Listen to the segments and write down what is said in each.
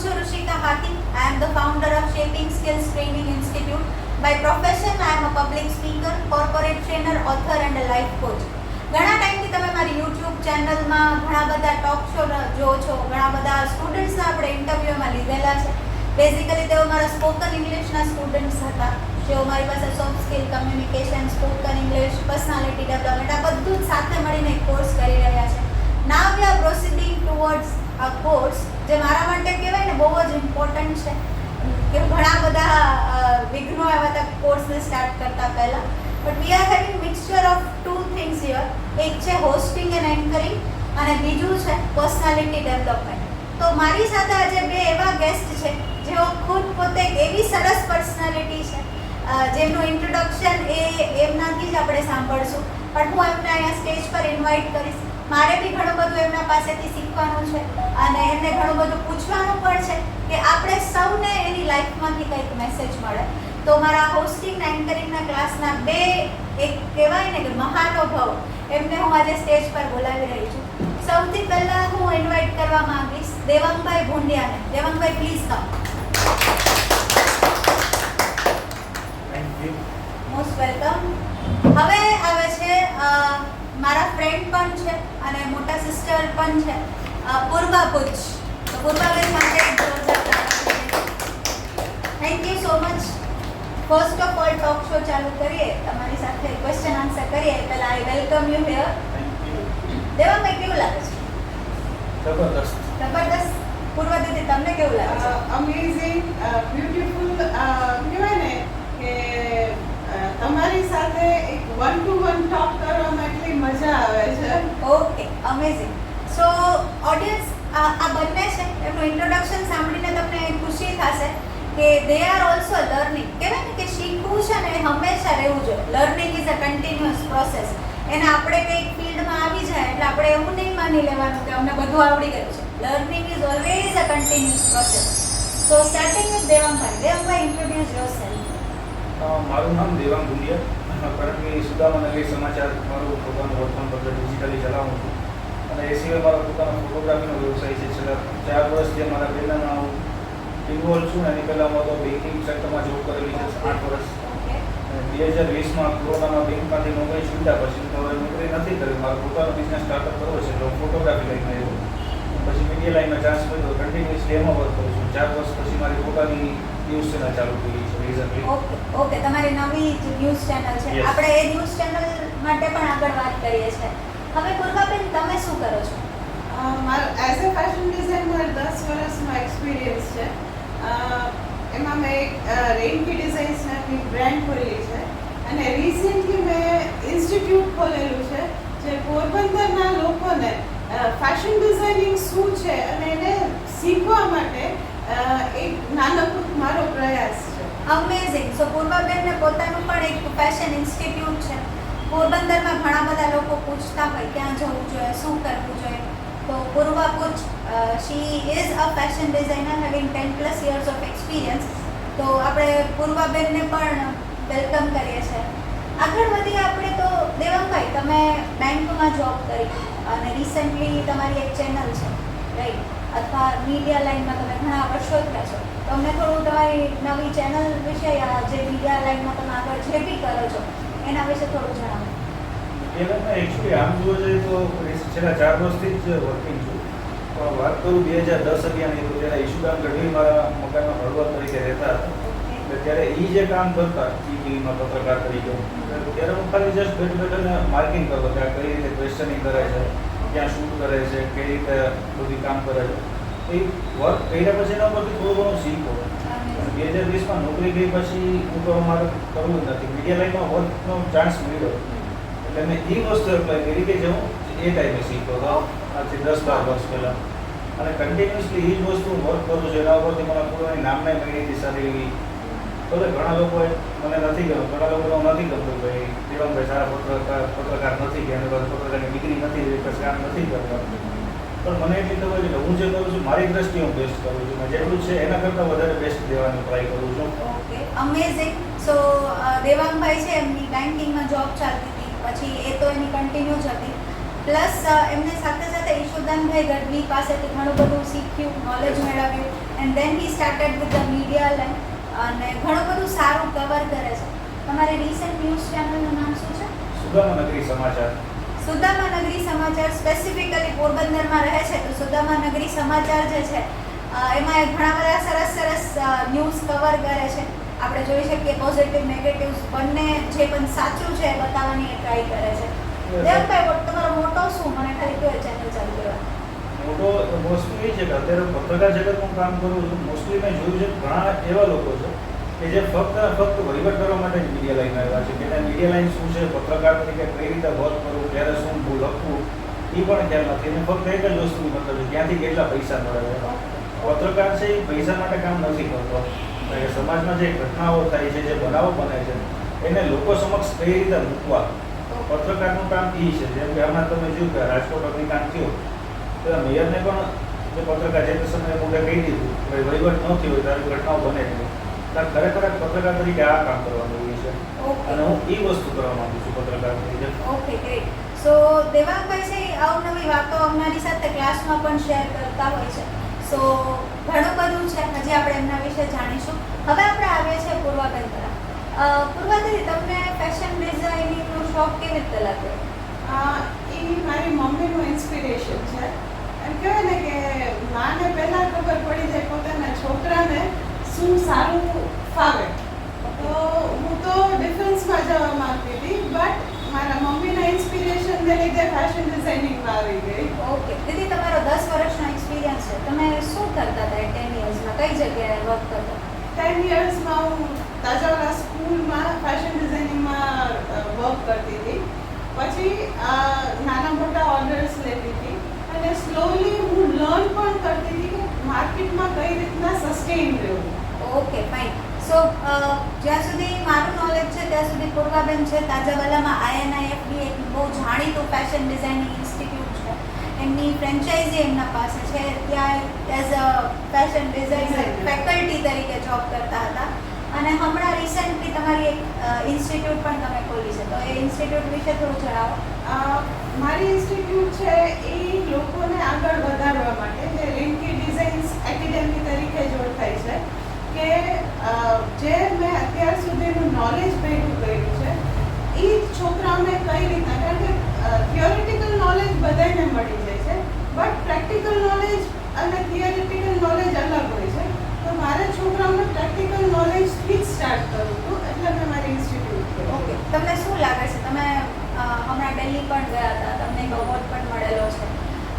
છું ઋષિકા હાથી. I am the founder of Shaping Skills Training Institute. By profession, I am a public speaker, corporate trainer, author and a life coach. ઘણા ટાઈમથી તમે મારી YouTube ચેનલમાં ઘણા બધા ટોક શો જો છો, ઘણા બધા સ્ટુડન્ટ્સના આપણે ઇન્ટરવ્યુમાં લીધેલા છે. બેઝિકલી તેઓ મારા સ્પોકન ઇંગ્લિશના સ્ટુડન્ટ્સ હતા, જેઓ મારી પાસે soft skill, communication, spoken English, personality development આ બધું જ સાથે મળીને એક કોર્સ કરી રહ્યા છે. Now we are proceeding towards a course જે મારા માટે કહેવાય ને બહુ જ ઇમ્પોર્ટન્ટ છે, કે ઘણા બધા વિઘ્નો આવ્યા હતા કોર્સને સ્ટાર્ટ કરતા પહેલાં. But we are having mixture of two things here. એક છે હોસ્ટિંગ એન્ડ એન્કરિંગ અને બીજું છે પર્સનાલિટી ડેવલપમેન્ટ. તો મારી સાથે આજે બે એવા ગેસ્ટ છે જેઓ ખુદ પોતે એક એવી સરસ પર્સનાલિટી છે જેમનું ઇન્ટ્રોડક્શન એમનાથી જ આપણે સાંભળશું. પણ હું એમને અહીંયા સ્ટેજ પર ઇન્વાઇટ કરીશ. મારે બી ઘણું બધું એમના પાસેથી શીખવાનું છે અને એમને ઘણું બધું પૂછવાનું પણ છે કે આપણે સૌને એની લાઈફમાંથી કંઈક મેસેજ મળે. તો મારા હોસ્ટિંગ એન્કરિંગના ક્લાસના બે એક કહેવાય ને કે મહાનુભાવ એમને હું આજે સ્ટેજ પર બોલાવી રહી છું. સૌથી પહેલાં હું ઇન્વાઇટ કરવા માંગીશ Devangbhai ભુંડિયાને. Devangbhai please come. Most welcome. હવે આવે છે મારા ફ્રેન્ડ પણ છે અને મોટા સિસ્ટર પણ છે, પૂર્વા બુચ. તો પૂર્વાબેન માટે thank you so much. First of all talk show ચાલુ કરીએ, તમારી સાથે ક્વેશ્ચન આન્સર કરીએ પહેલાં આઈ વેલકમ યુ હિયર. દેવાંગભાઈ કેવું લાગે છે? જબરદસ્ત. જબરદસ્ત. પૂર્વા દીદી તમને કેવું લાગે છે? Amazing, beautiful. કહેવાય ને કે તમારી સાથે એક વન ટુ વન ટોક કરવામાં એટલી મજા આવે છે. Okay, amazing. સો ઓડિયન્સ આ બંને છે, એમનું ઇન્ટ્રોડક્શન સાંભળીને તમને ખુશી થશે કે દે આર ઓલ્સો લર્નિંગ. કહેવાય ને કે શીખવું છે ને એ હંમેશા રહેવું જોઈએ. Learning is a continuous process. એને આપણે કંઈક ફિલ્ડમાં આવી જાય એટલે આપણે એવું નહીં માની લેવાનું કે અમને બધું આવડી ગયું છે. Learning is always a continuous process. So starting with Devangbhai. Devangbhai, introduce yourself. મારું નામ દેવાંગ ભુંડિયા. કરંટલી સુદામાનગરી સમાચાર મારું પોતાનું વર્તમાનપત્ર ડિજિટલી ચલાવું છું અને એ સિવાય મારો પોતાનો ફોટોગ્રાફીનો વ્યવસાય છે. છેલ્લા 4 વર્ષથી મારા પહેલાંના હું ઇન્વોલ્વ છું. એની પહેલાં હું તો બેન્કિંગ સેક્ટરમાં જોબ કરેલી છે 8 વર્ષ. અને 2020માં કોરોનામાં બેંકમાંથી નોકરી છૂટ્યા પછી તો હવે નોકરી નથી કરી. મારો પોતાનો બિઝનેસ સ્ટાર્ટઅપ કરવો છે તો હું ફોટોગ્રાફી લાઈનમાં આવ્યો. પછી મીડિયા લાઈનમાં ચાન્સ મળ્યો, કન્ટિન્યુઅસલી એમાં વર્ક કરું છું. 4 વર્ષ પછી મારી પોતાની ન્યૂઝ ચેનલ ચાલુ કરી છે રીઝન્ટલી. ઓકે ઓકે, તમારી નવી ન્યૂઝ ચેનલ છે. Yes. આપણે એ ન્યૂઝ ચેનલ માટે પણ આગળ વાત કરીએ છીએ. હવે પૂર્વાબેન, તમે શું કરો છો? મારો એઝ અ ફેશન ડિઝાઇનર 10 વર્ષનો એક્સપિરિયન્સ છે. એમાં મેં એક રેન્કી ડિઝાઇન્સ નામની બ્રાન્ડ ખોલી છે અને રિસેન્ટલી મેં ઇન્સ્ટિટ્યૂટ ખોલેલું છે જે પોરબંદરના લોકોને ફેશન ડિઝાઇનિંગ શું છે અને એને શીખવા માટે એક નાનકડો મારો પ્રયાસ છે. અમેઝિંગ. સો પૂર્વાબેનને પોતાનું પણ એક ફેશન ઇન્સ્ટિટ્યૂટ છે. પોરબંદરમાં ઘણા બધા લોકો પૂછતા હોય ક્યાં જવું જોઈએ, શું કરવું જોઈએ. તો Purva Buch, she is a fashion designer having 10+ years of experience. તો આપણે પૂર્વાબેનને પણ વેલકમ કરીએ છીએ. આગળ વધીએ આપણે. તો દેવાંગભાઈ, તમે બેંકમાં જોબ કરી અને રિસન્ટલી તમારી એક ચેનલ છે, રાઈટ? અથવા મીડિયા લાઈનમાં તમે ઘણા વર્ષો થયા છો. તો અમને થોડું તમારી નવી ચેનલ વિશે, જે મીડિયા લાઈનમાં તમે આગળ જે બી કરો છો એના વિશે થોડું જણાવો. એમાં એકચ્યુઅલી આમ જોવા જઈએ તો છેલ્લા 4 વર્ષથી જ વર્કિંગ છું. પણ વાત કરું 2010-11ની તો ત્યારે ઈશુદાન ગઢવી મારા મકાનમાં હળવદ તરીકે રહેતા હતા. એટલે ત્યારે એ જે કામ કરતા ટીવીમાં પત્રકાર તરીકે, ત્યારે હું ખાલી જસ્ટ બેઠને માર્કિંગ કરતો કે આ કઈ રીતે ક્વેશ્ચનિંગ કરે છે, ક્યાં શૂટ કરે છે, કઈ રીતે બધી કામ કરે છે. એ વર્ક કર્યા પછી એના પરથી થોડું ઘણું શીખો. 2020માં નોકરી ગઈ પછી હું તો મારે કરવું જ નથી. મીડિયા લાઈનમાં વર્કનો ચાન્સ મળ્યો એટલે મેં એ વસ્તુ એપ્લાય કરી કે જે હું એ ટાઈમે શીખતો હતો આજથી 10-12 વર્ષ પહેલાં. અને કન્ટિન્યુઅસલી એ જ વસ્તુ વર્ક કરું છું. એના ઉપરથી મને પૂરાની નામના મળી હતી સારી એવી. ભલે ઘણા લોકોએ મને નથી ગમતું, ઘણા લોકોને નથી ગમતું ભાઈ દેવાંગભાઈ સારા પત્રકાર નથી કે એની પાસે પત્રકારની ડિગ્રી નથી, કામ નથી કરતા. પણ મને એટલી ખબર છે કે હું જે કરું છું મારી દ્રષ્ટિએ હું બેસ્ટ કરું છું. મેં જેટલું છે એના કરતાં વધારે બેસ્ટ દેવાની ટ્રાય કરું છું. Okay, amazing. સો દેવાંગભાઈ છે, એમની બેન્કિંગમાં જોબ ચાલતી હતી, પછી એ તો એની કન્ટિન્યુ જ હતી. પ્લસ એમને સાથે સાથે ઈશ્વર સુદાનભાઈ ગઢવી પાસેથી ઘણું બધું શીખ્યું, નોલેજ મેળવ્યું and then he started with the media line અને ઘણું બધું સારું કવર કરે છે. તમારી રિસેન્ટ ન્યૂઝ ચેનલનું નામ શું છે? સુદામા નગરી સમાચાર. સુદામા નગરી સમાચાર સ્પેસિફિકલી પોરબંદરમાં રહે છે તો સુદામા નગરી સમાચાર જે છે એમાં એ ઘણા બધા સરસ સરસ ન્યૂઝ કવર કરે છે. આપણે જોઈ શકીએ પોઝિટિવ નેગેટિવ્સ બંને જે પણ સાચું છે એ બતાવવાની એ ટ્રાય કરે છે. દેવભાઈ તમારો મોટો શું મને ખાલી કયો ચેનલ ચાલુ કરવા? મોટો મોસ્ટલી એ છે કે અત્યારે પત્રકાર જગતનું કામ કરું છું. મોસ્ટલી મેં જોયું છે ઘણા એવા લોકો છે કે જે ફક્ત વહીવટ કરવા માટે જ મીડિયા લાઈન આવ્યા છે કે એને મીડિયા લાઈન શું છે, પત્રકાર તરીકે કઈ રીતે વર્ક કરવું, ક્યારે શું લખવું એ પણ ખ્યાલ નથી. એને ફક્ત એક જ વસ્તુ મતલબ છે ક્યાંથી કેટલા પૈસા મળે છે. પત્રકાર છે એ પૈસા માટે કામ નથી કરતો. સમાજમાં જે ઘટનાઓ થાય છે, જે બનાવો બને છે એને લોકો સમક્ષ કઈ રીતે મૂકવા, પત્રકારનું કામ એ છે. જેમ કે હમણાં તમે જોયું કે રાજકોટ અગ્નિકાંડ થયો તો મેયરને પણ જે પત્રકાર જે તે સમયે મોઢે કહી દીધું કે વહીવટ ન થયો હોય ત્યારે ઘટનાઓ બને જ નહીં. ત્યારે ખરેખર પત્રકાર તરીકે આ કામ કરવાનું હોય છે અને હું એ વસ્તુ કરવા માંગુ છું પત્રકાર તરીકે. Okay great. સો દેવાંગભાઈ છે અવનવી વાતો અમારી સાથે ક્લાસમાં પણ શેર કરતા હોય છે. સો ઘણું બધું છે, હજી આપણે એમના વિશે જાણીશું. હવે આપણે આવીએ છીએ પૂર્વાબેન તરફ. પૂર્વાબેન, તમને ફેશન ડિઝાઇનિંગનો શોખ કેવી રીતે લાગ્યો? એ મારી મમ્મીનું ઇન્સ્પિરેશન છે. એમ કહેવાય ને કે માને પહેલાં ખબર પડી જાય પોતાના છોકરાને શું સારું ફાવે. તો હું તો ડિફેન્સમાં જવા માંગતી હતી બટ મારા મમ્મીના ઇન્સ્પિરેશનને લીધે ફેશન ડિઝાઇનિંગમાં આવી ગઈ. ઓકે દીદી, તમારો 10 વર્ષનો એક્સપિરિયન્સ છે. તમે શું કરતા હતા 10 યર્સમાં? કઈ જગ્યાએ વર્ક કરતા? 10 યર્સમાં હું તાજાવાલા સ્કૂલમાં ફેશન ડિઝાઇનિંગમાં વર્ક કરતી હતી. પછી નાના મોટા ઓર્ડર્સ લેતી હતી અને સ્લોલી હું લર્ન પણ કરતી હતી કે માર્કેટમાં કઈ રીતના સસ્ટેઇન રહેવું. Okay fine. સો જ્યાં સુધી મારું નોલેજ છે ત્યાં સુધી પૂર્વાબેન છે તાજાવાલામાં INIFB એક બહુ જાણીતું ફેશન ડિઝાઇનિંગ ઇન્સ્ટિટ્યૂટ છે. એમની ફ્રેન્ચાઇઝી એમના પાસે છે. ત્યાં as a fashion designer faculty તરીકે જોબ કરતા હતા અને હમણાં રિસેન્ટલી તમારી એક ઇન્સ્ટિટ્યૂટ પણ તમે ખોલી છે. તો એ ઇન્સ્ટિટ્યૂટ વિશે થોડું જણાવો. મારી ઇન્સ્ટિટ્યૂટ છે એ લોકોને આગળ વધારવા માટે જે રિંકી ડિઝાઇન્સ એકેડેમી તરીકે જ ઓળખાય છે કે જે મેં અત્યાર સુધીનું નોલેજ ભેગું કર્યું છે એ છોકરાઓને કઈ રીતના, કારણ કે થિયોરિટિકલ નોલેજ બધાને મળી જાય છે બટ પ્રેક્ટિકલ નોલેજ અને થિયોરિટિકલ નોલેજ અલગ હોય છે. તો મારે છોકરાઓને પ્રેક્ટિકલ નોલેજથી જ સ્ટાર્ટ કરવું હતું એટલે મેં મારી ઇન્સ્ટિટ્યૂટ કરી. ઓકે, તમને શું લાગે છે? તમે હમણાં દિલ્હી પણ ગયા હતા, તમને એક એવોર્ડ પણ મળેલો છે.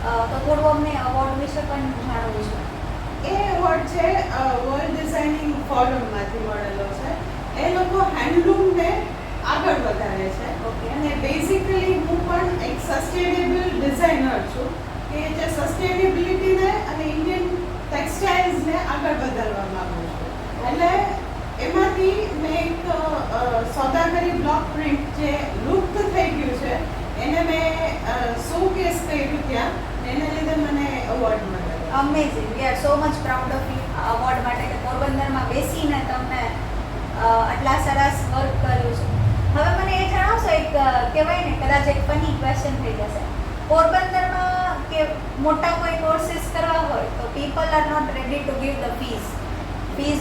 તો થોડું અમને એવોર્ડ વિશે પણ જાણવું છે. એ એવોર્ડ છે વર્લ્ડ ડિઝાઇનિંગ ફોરમમાંથી મળેલો છે. એ લોકો હેન્ડલૂમને આગળ વધારે છે. ઓકે. અને બેઝિકલી હું પણ એક સસ્ટેનેબલ ડિઝાઇનર છું કે જે સસ્ટેનેબિલિટીને અને ઇન્ડિયન ટેક્સટાઇલ્સને આગળ વધારવા માંગુ છું. એટલે એમાંથી મેં એક સોદાગરી બ્લોક પ્રિન્ટ જે લુપ્ત થઈ ગયું છે એને મેં શોકેસ કર્યું ત્યાં. એને લીધે મને એવોર્ડ મળ્યો. Amazing. We are so much proud of you award માટે કે પોરબંદરમાં બેસીને તમને આટલા સરસ વર્ક કર્યું છે. હવે મને એ જણાવશો, એક કહેવાય ને કદાચ એક ફની ક્વેશ્ચન થઈ જશે. પોરબંદરમાં કે મોટા કોઈ કોર્સિસ કરવા હોય તો people are not ready to give the fees.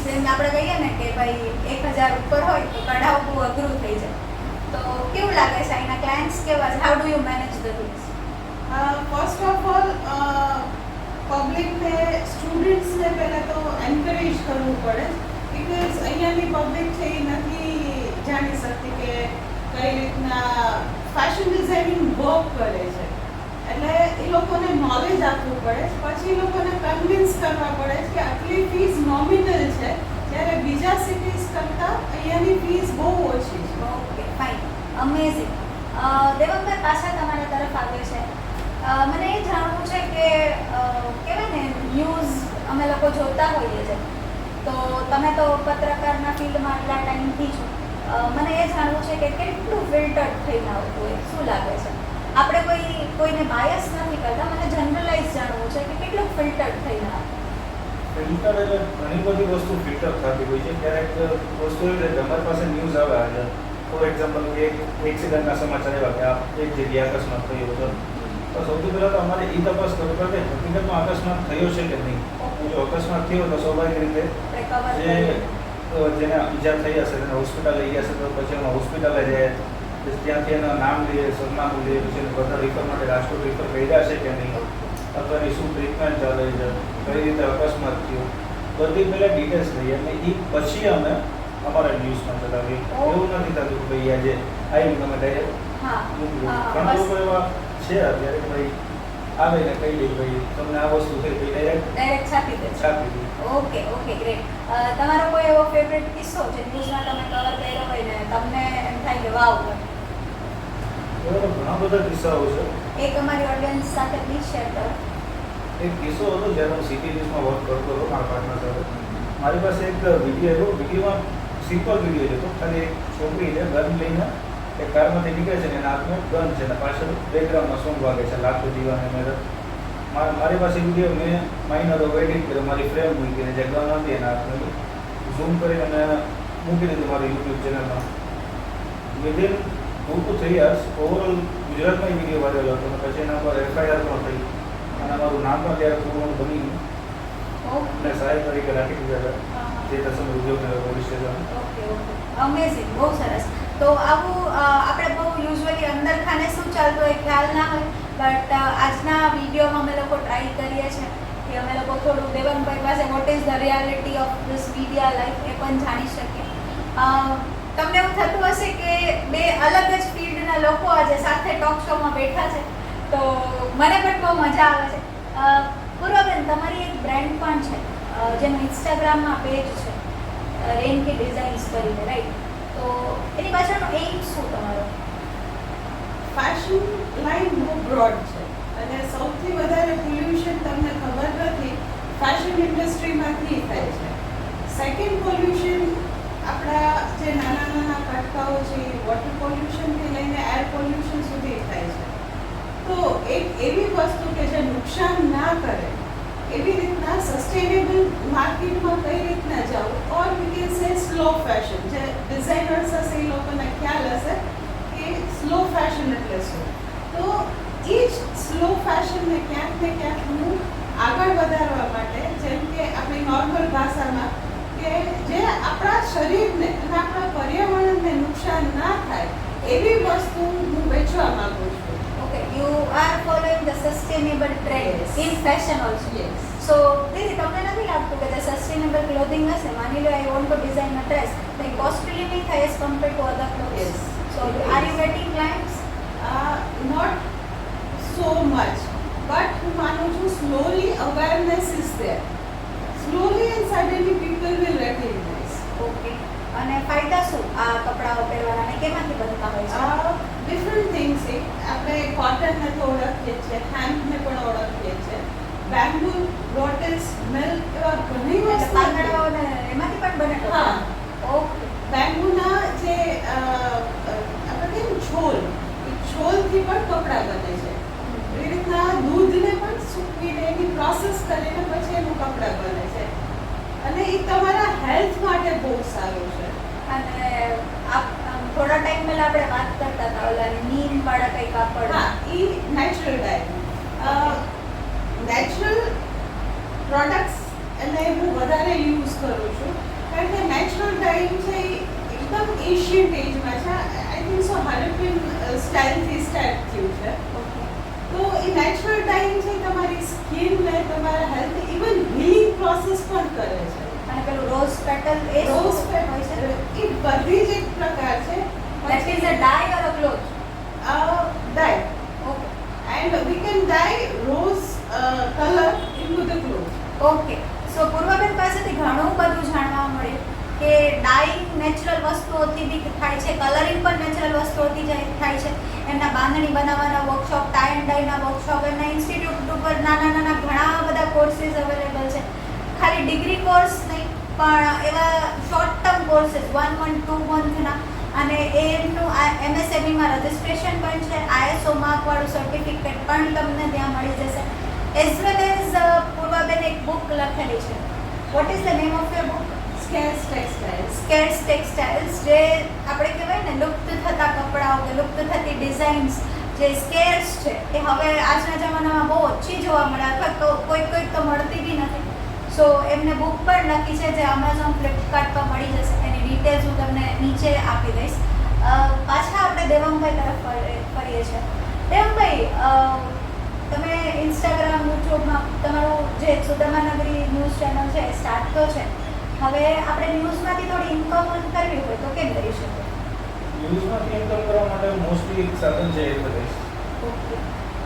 જેમ આપણે કહીએ ને કે ભાઈ 1000 ઉપર હોય તો કઢાવવું બહુ અઘરું થઈ જાય. તો કેવું લાગે છે અહીંના ક્લાયન્ટ્સ કેવા છે? How do you manage the things? First of all પબ્લિકને, સ્ટુડન્ટ્સને પહેલાં તો એન્કરેજ કરવું પડે બિકોઝ અહીંયાની પબ્લિક છે એ નથી જાણી શકતી કે કઈ રીતના ફેશન ડિઝાઇનિંગ વર્ક કરે છે. એટલે એ લોકોને નોલેજ આપવું પડે. પછી એ લોકોને કન્વિન્સ કરવા પડે કે આટલી ફીસ નોમિનલ છે જ્યારે બીજા સિટીઝ કરતાં અહીંયાની ફીસ બહુ ઓછી છે. Okay fine, amazing. દેવંગભાઈ પાછા તમારા તરફ આવે છે. મને એ જાણવું છે કે કહેવાય ને ન્યૂઝ અમે લોકો જોતા હોઈએ છીએ તો તમે તો પત્રકારના ફિલ્ડમાં આટલા ટાઈમથી છો. મને એ જાણવું છે કે કેટલું ફિલ્ટર થઈને આવતું હોય, શું લાગે છે? આપણે કોઈને બાયસ નથી કરતા, મને જનરલાઇઝ જાણવું છે કે કેટલું ફિલ્ટર થઈને આવે. ફિલ્ટર એટલે ઘણી બધી વસ્તુ ફિલ્ટર થતી હોય છે. ક્યારેક વસ્તુ એવી રીતે અમારી પાસે ન્યૂઝ આવે આજે ફોર એક્ઝામ્પલ કે એક એક્સિડન્ટના સમાચાર એવા કે આ એક જગ્યાએ અકસ્માત થયો હતો તો સૌથી પહેલાં તો અમારે એ તપાસ કરવી પડે કે હકીકતમાં અકસ્માત થયો છે કે નહીં. જો અકસ્માત થયો તો સ્વાભાવિક રીતે જેને ઈજા થઈ હશે તેને હોસ્પિટલ લઈ ગયા છે તો પછી એમાં હોસ્પિટલે જાય, પછી ત્યાંથી એનું નામ લઈએ, સરનામું લઈએ, પછી એને બધા રિફર માટે રાજકોટ રિફર કર્યા છે કે નહીં, અથવા એની શું ટ્રીટમેન્ટ ચાલે છે, કઈ રીતે અકસ્માત થયો, બધી પહેલાં ડિટેલ્સ લઈએ અને એ પછી અમે અમારા ન્યૂઝમાં ચલાવીએ. એવું નથી થતું કે ભાઈ આજે આવી તમે ડાયરેક્ટ મૂકી દો. ઘણા લોકો એવા છે અત્યારે કે ભાઈ આવે ને કહી દે ભાઈ તમને આ વસ્તુ થઈ ગઈ ડાયરેક્ટ છાપી દે. Okay great. તમારો કોઈ એવો ફેવરેટ કિસ્સો જે ન્યૂઝમાં તમે કવર કર્યો હોય ને તમને એમ થાય કે વાવ? ઘણા બધા કિસ્સાઓ છે. એક અમારી ઓડિયન્સ સાથે પ્લીઝ શેર કરો. એક કિસ્સો હતો જ્યારે હું સિટી ન્યૂઝમાં વર્ક કરતો હતો મારા પાર્ટનર સાથે. મારી પાસે એક વિડીયો આવ્યો. વિડીયોમાં સિમ્પલ વિડીયો હતો, ખાલી એક છોકરી છે ગન લઈને એક કારમાંથી નીકળે છે ને એના હાથમાં ગન છે ને પાછળ બેકગ્રાઉન્ડમાં સોંગ વાગે છે લાખો દીવાને મેર. મારી પાસે વિડીયો મેં માઇનર એડિટ કર્યો, મારી ફ્રેમ મૂકીને જે ગન હતી એના હાથમાં ઝૂમ કરીને મેં મૂકી દીધું મારી યુટ્યુબ ચેનલમાં. વિધિન 2 to 3 years ઓવરઓલ ગુજરાતમાં વિડીયો વાયરલ હતો અને પછી એના પર FIR પણ થઈ અને અમારું નામ પણ ત્યારે થોડું બની ગયું અને સહાય તરીકે રાખી દીધા હતા જે તસમ Udyognagar police station. Okay amazing, બહુ સરસ. તો આવું આપણે બહુ યુઝ્યુઅલી અંદર ખાને શું ચાલતું હોય ખ્યાલ ના હોય, બટ આજના વિડીયોમાં અમે લોકો ટ્રાય કરીએ છીએ કે અમે લોકો થોડું દેવનભાઈ પાસે what is the reality of this media life એ પણ જાણી શકીએ. તમને એવું થતું હશે કે બે અલગ જ ફિલ્ડના લોકો આજે સાથે ટોક શોમાં બેઠા છે, તો મને પણ બહુ મજા આવે છે. પૂર્વબેન, તમારી એક બ્રાન્ડ પણ છે જેનું ઇન્સ્ટાગ્રામમાં પેજ છે રેનકી ડિઝાઇન્સ કરીને, રાઈટ? તો એની પાછળનો એમ શું તમારો? ફેશન લાઈન બહુ બ્રોડ છે અને સૌથી વધારે પોલ્યુશન તમને ખબર નથી ફેશન ઇન્ડસ્ટ્રીમાંથી થાય છે. સેકન્ડ પોલ્યુશન આપણા જે નાના કટકાઓ છે વોટર પોલ્યુશનથી લઈને એર પોલ્યુશન સુધી થાય છે. તો એક એવી વસ્તુ કે જે નુકસાન ના કરે એવી રીતના સસ્ટેનેબલ માર્કેટમાં કઈ રીતના જવું, or we can say slow fashion. જે ડિઝાઇનર્સ હશે એ લોકોને ખ્યાલ હશે કે સ્લો ફેશન એટલે શું. તો એ જ સ્લો ફેશનને ક્યાંક ને ક્યાંક હું આગળ વધારવા માટે, જેમ કે આપણી નોર્મલ ભાષામાં કે જે આપણા શરીરને અને આપણા પર્યાવરણને નુકસાન ના થાય એવી વસ્તુ હું વેચવા માંગુ છું. Okay, you are following the sustainable trend in fashion also. Yes. So, દીદી તમને નથી લાગતું કે જે સસ્ટેનેબલ ક્લોથિંગ હશે, માની લો I want to design a dress, તો એ કોસ્ટલી નહીં થાય as compare to other clothes? Yes. So, are you getting clients? Not so much, but હું માનું છું slowly awareness is there. Slowly and suddenly people will recognize. Okay. અને ફાયદા શું આ કપડાઓ પહેરવાના અને કેમાંથી બનતા હોય છે? ડિફરન્ટ થિંગ્સ છે. આપણે કોટનને તો ઓળખીએ છીએ, હેમ્પને પણ ઓળખીએ છીએ, બેમ્બુ, રોટેસ, મિલ્ક, એવા ઘણી વસ્તુ પાંદડાઓ ને એમાંથી પણ બને? હા. ઓકે. બેમ્બુના જે આપણે કહીએ છોલ, એ છોલથી પણ કપડાં બને છે. એ રીતના દૂધને પણ સૂકવીને એની પ્રોસેસ કરીને પછી એનું કપડાં બને છે અને એ તમારા હેલ્થ માટે બહુ સારું છે. અને થોડા ટાઈમ પહેલા આપણે વાત કરતા હતા ઓલા નીમ વાળા કઈ કાપડ. હા, એ નેચરલ ડાય. નેચરલ પ્રોડક્ટ્સ એટલે હું વધારે યુઝ કરું છું કારણ કે નેચરલ ડાઇંગ છે એ એકદમ એશિયન એજમાં છે. આઈ થિંક સો હરપિયન સ્ટાઇલથી સ્ટાર્ટ થયું છે. તો એ નેચરલ ડાઇંગ છે તમારી સ્કિનને, તમારા હેલ્થ, ઇવન હીલિંગ પ્રોસેસ પણ કરે છે. અને પેલું રોઝ પેટલ એ રોઝ હોય છે? એ બધી જ એક પ્રકાર છે. That is a dye or a cloth? Dye. Okay. And we can dye rose color into the clothes. Okay. So પૂર્વબેન પાસેથી ઘણું બધું જાણવા મળ્યું કે ડાઇંગ નેચરલ વસ્તુઓથી બી થાય છે, કલરિંગ પણ નેચરલ વસ્તુઓથી થાય છે. એમના બાંધણી બનાવવાના વર્કશોપ, ટાઈ એન્ડ ડાઈના વર્કશોપ, એમના ઇન્સ્ટિટ્યૂટ ઉપર નાના ઘણા બધા કોર્સીસ અવેલેબલ છે. ખાલી ડિગ્રી કોર્સ નહીં પણ એવા શોર્ટ ટર્મ કોર્સીસ 1 month 2 monthના, અને એમનું MSMEમાં રજિસ્ટ્રેશન પણ છે. ISO માર્કવાળું સર્ટિફિકેટ પણ તમને ત્યાં મળી જશે. એઝ વેલ એઝ પૂર્વાબેન એક બુક લખેલી છે. What is the name of your book? Scarce textiles. Scarce textiles, જે આપણે કહેવાય ને લુપ્ત થતા કપડાઓ કે લુપ્ત થતી ડિઝાઇન્સ જે સ્કેર્સ છે એ હવે આજના જમાનામાં બહુ ઓછી જોવા મળે અથવા તો કોઈક તો મળતી બી નથી. સો એમને બુક પણ લખી છે જે Amazon ફ્લિપકાર્ટ પર મળી જશે. એની ડિટેલ્સ હું તમને નીચે આપી દઈશ. પાછા આપણે દેવાંગભાઈ તરફ ફરીએ છીએ. દેવાંગભાઈ, તમે ઇન્સ્ટાગ્રામ, યુટ્યુબમાં તમારું જે સુદામાનગરી ન્યૂઝ ચેનલ છે એ સ્ટાર્ટ તો છે. હવે આપણે ન્યૂઝમાંથી થોડી ઇન્કમ કરવી હોય તો કેમ કરી શકીએ? ન્યૂઝમાંથી ઇન્કમ કરવા માટે મોસ્ટલી એક સાધન છે એડવર્ટાઇઝ. ઓકે,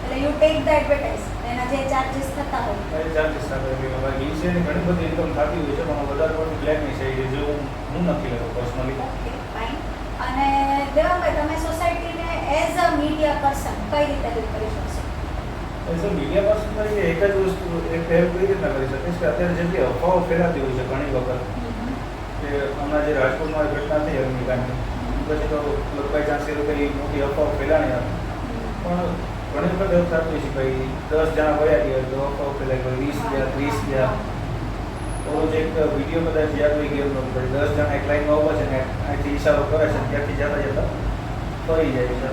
એટલે યુ ટેક ધ એડવર્ટાઇઝ, એના જે ચાર્जेस થતા હોય એ ચાર્જીસ સાથે એટલે બાકી છે ને ઘણી બધી ઇન્કમ થતી હોય છે પણ વધારે પડતું બ્લેકની છે જે હું નથી લેતો પર્સનલી. Okay, fine. અને દેવાભાઈ, તમે સોસાયટીને એઝ અ મીડિયા પર્સન કઈ રીતે હેલ્પ કરી શકશો? એઝ અ મીડિયા પર્સન તરીકે એક જ વસ્તુ એક હેલ્પ કઈ રીતના કરી શકીશ કે અત્યારે જેટલી અફવાઓ ફેલાતી હોય છે ઘણી વખત કે હમણાં જે રાજકોટમાં ઘટના થઈ અગ્નિકાંડની પછી તો બાય ચાન્સ એ કંઈ મોટી અફવાઓ ફેલાણી હતી પણ ઘણી વખત એવું થતું હોય છે ભાઈ 10 જણા વયા ગયા તો અફવાઓ ફેલાઈ ગઈ 20 ગયા 30 ગયા. તો જે એક વિડીયો કદાચ યાદ હોય ગયો ભાઈ 10 જણા એક લાઈનમાં ઊભા છે ને અહીંથી ઈશારો કરે છે ત્યાંથી જતા ફરી જાય છે.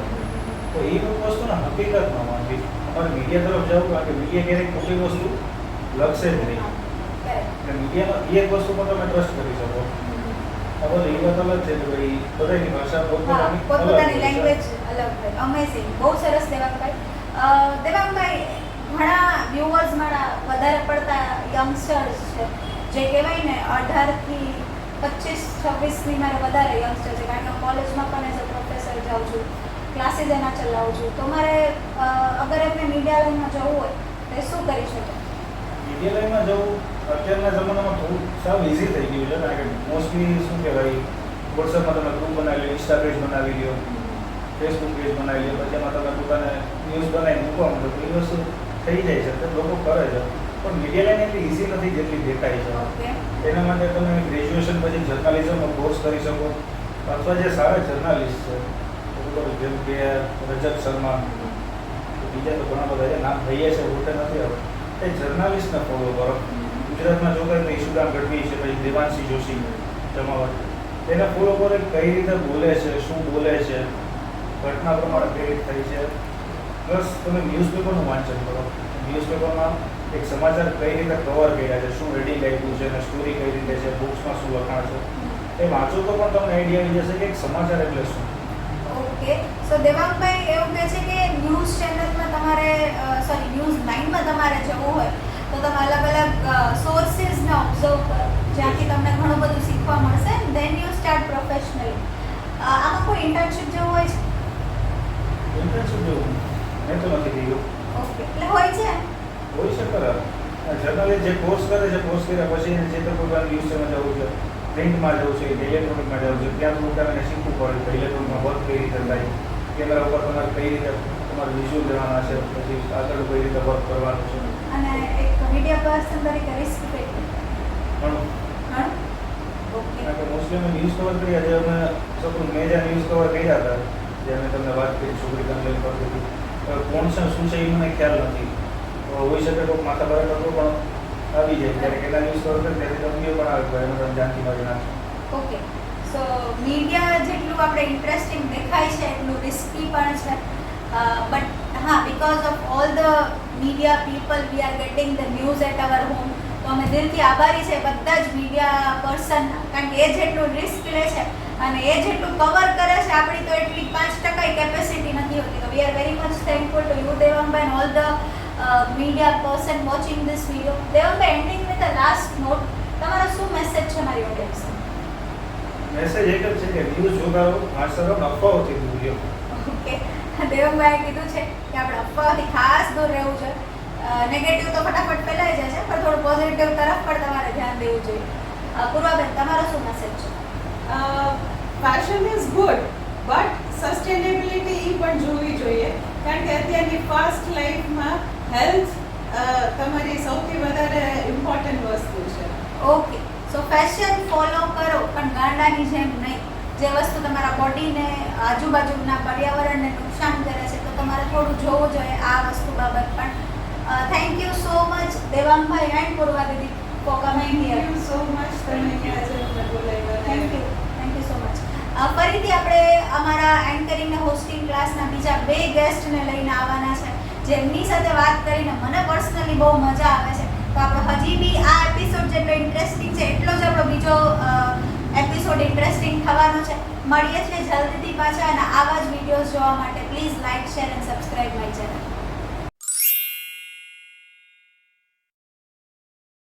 તો એ વસ્તુને હકીકત ન માનવી, અમારે મીડિયા તરફ જવું કારણ કે મીડિયા ક્યારેક ખોટી વસ્તુ લખશે જ નહીં. એટલે મીડિયામાં એક વસ્તુ પર તમે ટ્રસ્ટ કરી શકો. હવે એ વાત અલગ છે કે ભાઈ બધાની ભાષા પોતપોતાની લેંગ્વેજ અલગ હોય. અમેઝિંગ, બહુ સરસ દેવાંગભાઈ. દેવાંગભાઈ, ઘણા વ્યુઅર્સ મારા વધારે પડતા યંગસ્ટર્સ છે જે કહેવાય ને 18 થી 25 26ની મારે વધારે યંગસ્ટર છે કારણ કે હું કોલેજમાં પણ એઝ અ પ્રોફેસર જાઉં છું, ક્લાસીસ એના ચલાવું છું. તો મારે અગર એમને મીડિયા લાઈનમાં જવું હોય તો એ શું કરી શકે? મીડિયા લાઈનમાં જવું અત્યારના જમાનામાં થોડું સાવ ઇઝી થઈ ગયું છે કારણ કે મોસ્ટલી શું કહેવાય વોટ્સએપમાં તમે ગ્રુપ બનાવી લો, ઇન્સ્ટા પેજ બનાવી લો, ફેસબુક પેજ બનાવી લો, પછી એમાં તમે પોતાને ન્યૂઝ બનાવી મૂકવા માંડો તો એ વસ્તુ થઈ જાય છે તો લોકો કરે છે. પણ મીડિયા લાઈન એટલી ઇઝી નથી જેટલી દેખાય છે. એના માટે તમે ગ્રેજ્યુએશન પછી જર્નાલિઝમનો કોર્સ કરી શકો અથવા જે સારા જર્નાલિસ્ટ છે જેમ કે રજત શર્મા, બીજા તો ઘણા બધા છે, નામ થઈએ છે હોટે નથી આવતું, એ જર્નાલિસ્ટને ફોલો કરો. ગુજરાતમાં જો કંઈ ઈશુદાન ગઢવી છે, પછી દેવાંશી જોશી જમાવટ, એને ફોલો કરો કઈ રીતે બોલે છે, શું બોલે છે, ઘટના પ્રમાણે પ્રેરિત થઈ છે. પ્લસ તમે ન્યૂઝપેપરનું વાંચન કરો. ન્યૂઝપેપરમાં એક સમાચાર કઈ રીતે કવર કર્યા છે, શું હેડિંગ આપ્યું છે અને સ્ટોરી કઈ રીતે છે, બુક્સમાં શું લખાણ છે, એ વાંચો તો પણ તમને આઈડિયા આવી જશે કે એક સમાચાર એટલે શું. ઓકે, સો દેવાંગભાઈ એવું કહે છે કે ન્યૂઝ ચેનલમાં તમારે ન્યૂઝ લાઇનમાં તમારે જવું હોય તો તમે અલગ અલગ સોર્સિસને ઓબ્ઝર્વ કરો જ્યાંથી તમને ઘણું બધું શીખવા મળશે. Then you start professionally. આમાં કોઈ ઇન્ટર્નશિપ જેવું હોય છે? ઇન્ટર્નશિપ જેવું મેં તો નથી થયું. ઓકે, એટલે હોય છે? હોય છે ખરા. જર્નલિસ્ટ જે કોર્સ કરે છે, કોર્સ કર્યા પછી જે તો કોઈ ન્યૂઝ ચેનલ જવું છે, પ્રિન્ટમાં જવું છે, ઇલેક્ટ્રોનિકમાં જવું છે, ત્યાં થોડું તમને શીખવું પડે કે ઇલેક્ટ્રોનિકમાં વર્ક કઈ રીતે થાય, કેમેરા ઉપર તમારે કઈ રીતે તમારે વિઝ્યુઅલ લેવાના છે, પછી આગળ કઈ રીતે વર્ક કરવાનું છે. અને એક મીડિયા પર્સન તરીકે રિસ્ક કેટલું? ઘણું. ઓકે, કારણ કે મોસ્ટલી અમે ન્યૂઝ કવર કર્યા જે અમે સપોઝ મેં જ્યાં ન્યૂઝ કવર કર્યા હતા જે અમે તમને વાત કરી છોકરી કમ્પ્લેન કરતી હતી, કોણ છે શું છે એ મને ખ્યાલ નથી. હોઈ શકે તો માથા બરાબર હતો પણ આવી જાય ત્યારે કેટલા ન્યૂઝ કવર કરે ત્યારે તમને પણ આવે તો એમાં તમે જાણતી મારી નાખશો. ઓકે, સો મીડિયા જેટલું આપણે ઇન્ટરેસ્ટિંગ દેખાય છે એટલું રિસ્કી પણ છે. બટ હા, because of all the media people we are getting the news at our home. તો અમે દિલથી આભારી છે બધા જ મીડિયા પર્સન, કારણ કે એ જેટલું રિસ્ક લે છે અને એ જેટલું કવર કરે છે આપણી તો એટલી 5% કેપેસિટી નથી હોતી. તો we are very much thankful to you Devangbhai and all the media person watching this video. Devangbhai, ending with a last note, તમારો શું મેસેજ છે મારી ઓડિયન્સ? મેસેજ એક જ છે કે ન્યૂઝ જોગાડો, વાંચતા રહો, અફવાઓથી દૂર રહો. ઓકે, દેવાંગભાઈએ કીધું છે કે આપણે અફવાઓથી ખાસ દૂર રહેવું છે. નેગેટિવ તો ફટાફટ ફેલાઈ જાય છે પણ થોડું પોઝિટિવ તરફ પણ તમારે ધ્યાન દેવું જોઈએ. પૂર્વાબેન, તમારો શું મેસેજ છે? Fashion is good but sustainability પણ જોવી જોઈએ કારણ કે અત્યારની ફાસ્ટ લાઈફમાં હેલ્થ તમારી સૌથી વધારે ઇમ્પોર્ટન્ટ વસ્તુ છે. ઓકે, સો ફેશન ફોલો કરો પણ ગાંડાની જેમ નહીં. જે વસ્તુ તમારા બોડીને, આજુબાજુના પર્યાવરણને નુકસાન કરે છે તો તમારે થોડું જોવું જોઈએ આ વસ્તુ બાબત પણ. Thank you so much Devangbhai and Purva Didi four coming here. Thank you so much તમે આજે મને બોલાવ્યા. Thank you so much. ફરીથી આપણે અમારા એન્કરિંગ ને હોસ્ટિંગ ક્લાસના બીજા 2 ગેસ્ટને લઈને આવવાના છે, જેમની સાથે વાત કરીને મને પર્સનલી બહુ મજા આવે છે. તો આપણો હજી બી આ એપિસોડ જેટલો ઇન્ટરેસ્ટિંગ છે એટલો જ આપણો બીજો એપિસોડ ઇન્ટરેસ્ટિંગ થવાનો છે. મળીએ છીએ જલ્દીથી પાછા, અને આવા જ વિડીયોઝ જોવા માટે please like, share and subscribe my channel.